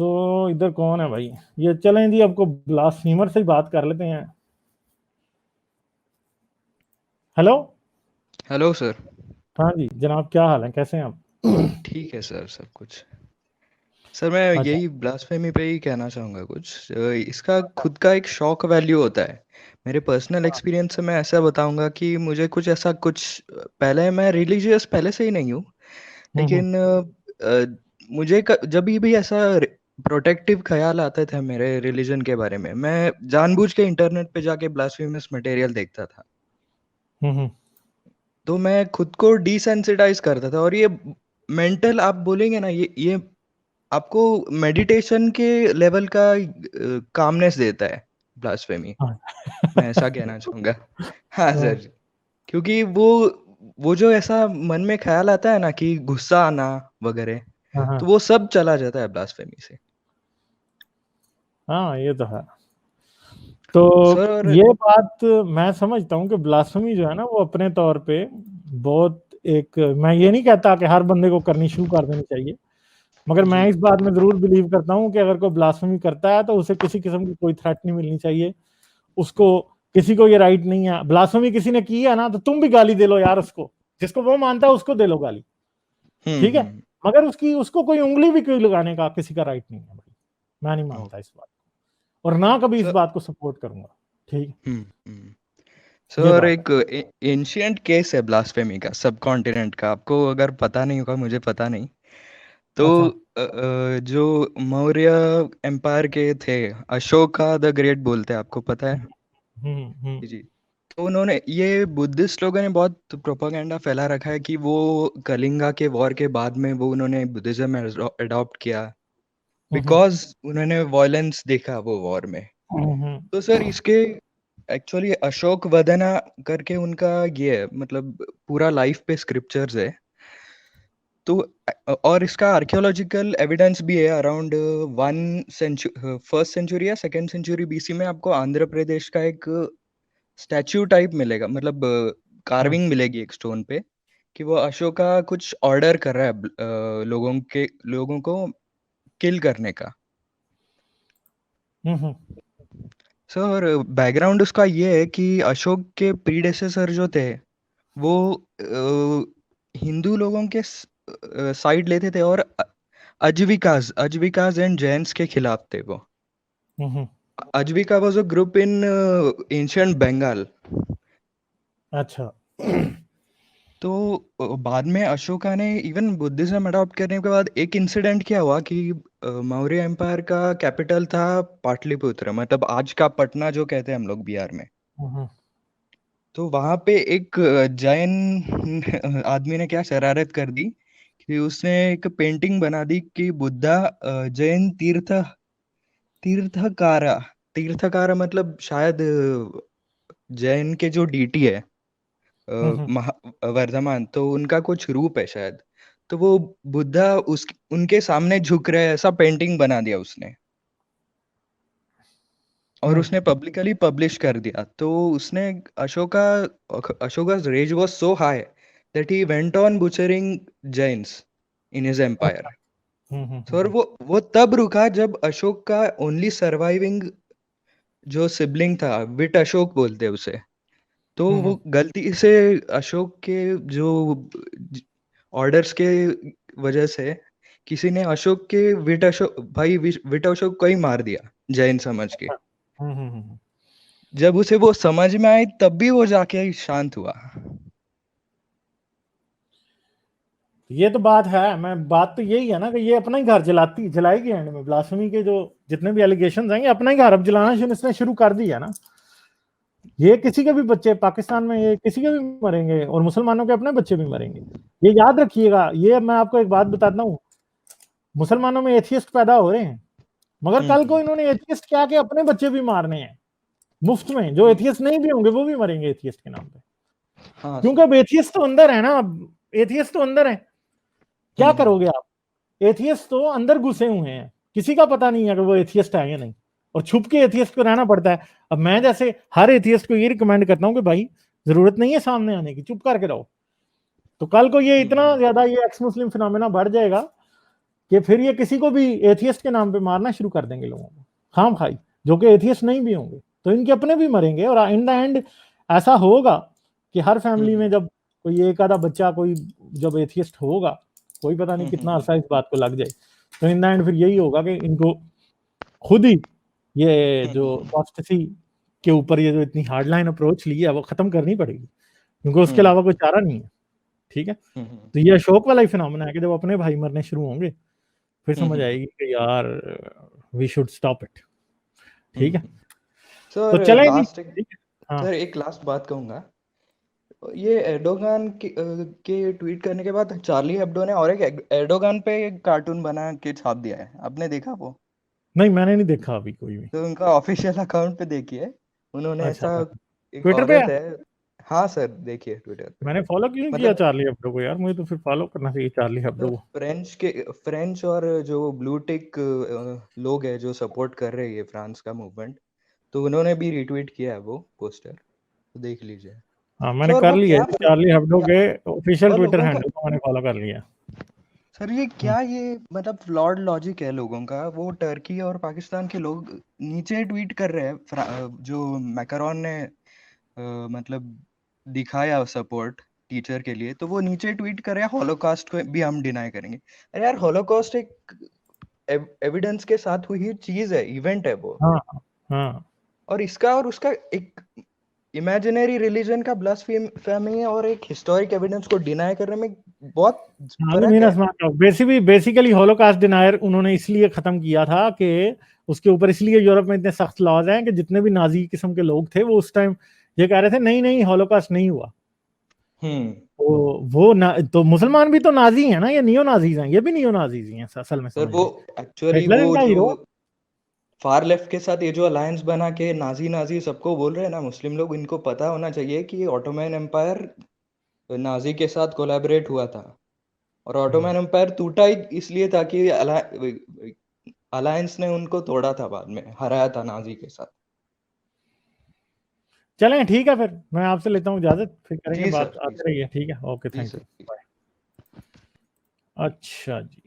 तो इधर कौन है भाई? ये चलें जी, आपको ब्लास्फेमर से ही बात कर लेते हैं। हेलो। Hello sir. हाँ जी जनाब, क्या हाल है, कैसे हैं आप? ठीक है सर, सब कुछ। सर मैं अच्छा। यही ब्लास्फेमी पे ही कहना चाहूँगा कुछ। इसका खुद का एक शॉक वैल्यू होता है। मेरे पर्सनल एक्सपीरियंस से मैं ऐसा बताऊंगा कि मुझे कुछ ऐसा कुछ पहले मैं रिलीजियस पहले से ही नहीं हूँ, हम्म। लेकिन मुझे जब भी ऐसा प्रोटेक्टिव ख्याल आते थे मेरे रिलीजन के बारे में, मैं जानबूझ के इंटरनेट पे जाके ब्लास्फेमस मटेरियल देखता था। हम्म। तो मैं खुद को डिसेंसिटाइज करता था। और ये मेंटल आप बोलेंगे ना, ये आपको मेडिटेशन के लेवल का कामनेस देता है ब्लास्फेमी। हाँ। मैं ऐसा कहना चाहूंगा। हाँ हाँ, सर। क्योंकि वो जो ऐसा मन में ख्याल आता है ना कि गुस्सा आना वगैरह, हाँ, हाँ। तो वो सब चला जाता है ब्लास्फेमी से। हाँ, ये तो है। तो सर और ये बात मैं समझता हूँ कि ब्लास्फेमी जो है ना, वो अपने तौर पे बहुत एक, मैं ये नहीं कहता कि हर बंदे को करनी शुरू कर देनी चाहिए, मगर मैं जी। इस बात में जरूर बिलीव करता हूँ कि अगर कोई ब्लास्फेमी करता है तो उसे किसी किस्म की कोई थ्रेट नहीं मिलनी चाहिए। उसको, किसी को ये राइट नहीं है, ब्लास्फेमी किसी ने की है ना तो तुम भी गाली दे लो यार उसको, जिसको वो मानता है उसको दे लो गाली, ठीक है। हम्म। मगर उसकी, उसको कोई उंगली भी कोई लगाने का किसी का राइट नहीं है भाई। मैं नहीं ओ, मानता इस बात को, और ना कभी इस सर। बात को सपोर्ट करूंगा। ठीक है, हम्म। ये सर बात है। एक एंशियंट केस है ब्लास्फेमी का, सब कॉन्टिनेंट का। आपको अगर पता नहीं होगा, मुझे पता नहीं। तो अच्छा। जो मौर्य एम्पायर के थे, अशोका द ग्रेट बोलते हैं, आपको पता है? हम्म। जी। तो उन्होंने, ये बुद्धिस्ट लोगों ने बहुत प्रोपागेंडा फैला रखा है कि वो कलिंगा के वॉर के बाद में वो उन्होंने बुद्धिज्म अडॉप्ट किया हम्म। बिकॉज उन्होंने वॉयलेंस देखा वो वॉर में। हम्म। तो सर इसके एक्चुअली अशोक वदना करके उनका ये है, मतलब पूरा लाइफ पे स्क्रिप्चर्स है। तो और इसका आर्कियोलॉजिकल एविडेंस भी है। अराउंड 1 सेंचुरी या 2nd सेंचुरी बीसी में आपको आंध्र प्रदेश का एक स्टैच्यू टाइप मिलेगा, मतलब हम्म। कार्विंग मिलेगी एक स्टोन पे, कि वो अशोका कुछ ऑर्डर कर रहा है लोगों को किल करने का। हम्म। सर बैकग्राउंड उसका ये है कि अशोक के प्रीडेसेसर जो थे, वो हिंदू लोगों के साइड लेते थे, और अजविकाज एंड जैन्स के खिलाफ थे वो। Hmm. Ajivika was a group in ancient Bengal. अच्छा। तो बाद में अशोका ने इवन बुद्धिज्म अडॉप्ट करने के बाद एक इंसिडेंट क्या हुआ कि मौर्य एम्पायर का कैपिटल था पाटलिपुत्र, मतलब आज का पटना जो कहते हैं हम लोग बिहार में। हम्म। तो वहां पे एक जैन आदमी ने क्या शरारत कर दी कि उसने एक पेंटिंग बना दी कि बुद्धा जैन तीर्थकारा तीर्थकारा मतलब शायद जैन के जो डीटी है, हम्म। वर्धमान, तो उनका कुछ रूप है शायद। तो वो बुद्धा उनके सामने झुक रहे हैं, ऐसा पेंटिंग बना दिया उसने। और हम्म। उसने पब्लिकली पब्लिश कर दिया। तो उसने, Ashoka Ashoka rage was so high that he went on butchering Jains in his अच्छा। एम्पायर। Sir hmm. वो तब रुका जब अशोक का ओनली सर्वाइविंग जो सिबलिंग था, विट अशोक बोलते हैं उसे, तो वो हम्म। गलती से अशोक के जो ऑर्डर्स के वजह से किसी ने अशोक के विट अशोक को ही मार दिया, जैन समझ के। अच्छा। हम्म। जब उसे वो समझ में आई तब भी वो जाके शांत हुआ। ये तो बात है, मैं बात तो यही है ना कि ये अपना ही घर जलाएगी एंड में। ब्लास्फेमी के जो जितने भी एलिगेशंस हैं, ये अपना ही घर अब जलाना इसने शुरू कर दिया ना। ये किसी के भी बच्चे पाकिस्तान में, ये किसी के भी मरेंगे, और मुसलमानों के अपने बच्चे भी मरेंगे। ये याद रखिएगा। ये मैं आपको एक बात बताता हूँ, मुसलमानों में एथियस्ट पैदा हो रहे हैं, मगर कल को हम्म। इन्होंने एथियस्ट क्या के अपने बच्चे भी मारने हैं मुफ्त में। जो हम्म। एथियस्ट नहीं भी होंगे वो भी मरेंगे एथियस्ट के नाम पे, हाँ क्योंकि सर। अब एथियस्ट तो अंदर है ना। अब एथियस्ट तो अंदर है, क्या करोगे आप? एथियस्ट तो अंदर घुसे हुए हैं, किसी का पता नहीं है कि वो एथियस्ट है या नहीं, और छुप के एथियस्ट को रहना पड़ता है। अब मैं जैसे हर एथियस्ट को ये रिकमेंड करता हूँ कि भाई जरूरत नहीं है सामने आने की, चुप करके रहो। तो कल को ये इतना हम्म। ज्यादा ये एक्स मुस्लिम फिनोमेना बढ़ जाएगा कि फिर ये किसी को भी एथियस्ट के नाम पे मारना शुरू कर देंगे लोगों को खाम खाई, जो कि एथियस्ट नहीं भी होंगे, तो इनके अपने भी मरेंगे। और इन द एंड ऐसा होगा कि हर फैमिली में जब कोई एक आधा बच्चा कोई जब एथियस्ट होगा, कोई पता नहीं कितना अरसा इस बात को लग जाए, तो इन द एंड फिर यही होगा कि इनको खुद ही ये जो अपोस्टेसी के ऊपर ये जो इतनी हार्डलाइन अप्रोच ली है वो खत्म करनी पड़ेगी, क्योंकि उसके अलावा कोई चारा नहीं है। ठीक है, तो ये अशोक वाला ही फिनोमेना है कि जब अपने भाई मरने शुरू होंगे फिर समझ आएगी कि यार वी शुड स्टॉप इट। ठीक है, तो सर चले लास्ट हाँ सर एक लास्ट बात कहूंगा, ये एर्डोगान के ट्वीट करने के बाद चार्ली हेब्डो ने और एक एर्डोगान पे एक कार्टून बना के छाप दिया है, आपने देखा वो? नहीं मैंने नहीं देखा अभी कोई भी। तो उनका ऑफिशियल अकाउंट पे देखिए, उन्होंने अच्छा ऐसा, अच्छा, एक ट्विटर पे औरत है? है, हाँ सर देखिए ट्विटर पे, मैंने फॉलो क्यों नहीं किया मतलब चार्ली हेब्डो को यार, मुझे तो फिर फॉलो करना चाहिए चार्ली हेब्डो को। फ्रेंच और जो ब्लू टिक लोग हैं जो सपोर्ट कर रहे हैं फ्रांस का मूवमेंट, तो उन्होंने भी रिट्वीट किया है वो पोस्टर, तो देख लीजिए। हाँ मैंने सर कर वो लिया क्या है, चार्ली हेब्डो क्या के ऑफिशियल और ट्विटर लोगों का, हैंडल को मैंने फॉलो कर लिया। सर ये क्या, ये मतलब फ्लॉड लॉजिक है लोगों का। वो टर्की और पाकिस्तान के लोग नीचे ट्वीट कर रहे हैं, जो मैकरॉन ने मतलब दिखाया सपोर्ट टीचर के लिए, तो वो नीचे ट्वीट कर रहे हैं हॉलोकॉस्ट को भी हम डिनाई करेंगे। अरे यार हॉलोकॉस्ट एक एविडेंस के साथ हुई चीज है, इवेंट है वो, हाँ हाँ, और इसका और उसका एक इमेजिनरी रिलीजन का ब्लास्फेमी है, और एक हिस्टोरिक एविडेंस को डिनाई करने में बहुत फर्क है। बेसिकली हॉलोकास्ट डिनायर उन्होंने इसलिए खत्म किया था कि उसके ऊपर इसलिए यूरोप में इतने सख्त लॉज हैं कि जितने भी नाजी किस्म के लोग थे वो उस टाइम ये कह रहे थे नहीं नहीं हॉलोकास्ट नहीं हुआ। वो तो मुसलमान भी तो नाजी हैं ना, ये नियो नाजीज हैं, ये भी नियो नाजीज ही हैं असल में, सर समझ वो लो। एक्चुअली हिटलर वो इनका जो हीरो। फार लेफ्ट के साथ ये जो अलायंस बना के नाजी नाजी सबको बोल रहे हैं ना मुस्लिम लोग, इनको पता होना चाहिए कि ऑटोमन एम्पायर नाजी के साथ कोलैबोरेट हुआ था, और ऑटोमन एम्पायर टूटा ही इसलिए था कि अलायंस ने उनको तोड़ा था, बाद में हराया था नाजी के साथ। चलें ठीक है, फिर मैं आपसे लेता हूँ इजाजत, फिर करेंगे जी बात, सर, जी आते सर, रहिए। ठीक है, ओके, जी थैंक यू, सर। बाय। अच्छा जी।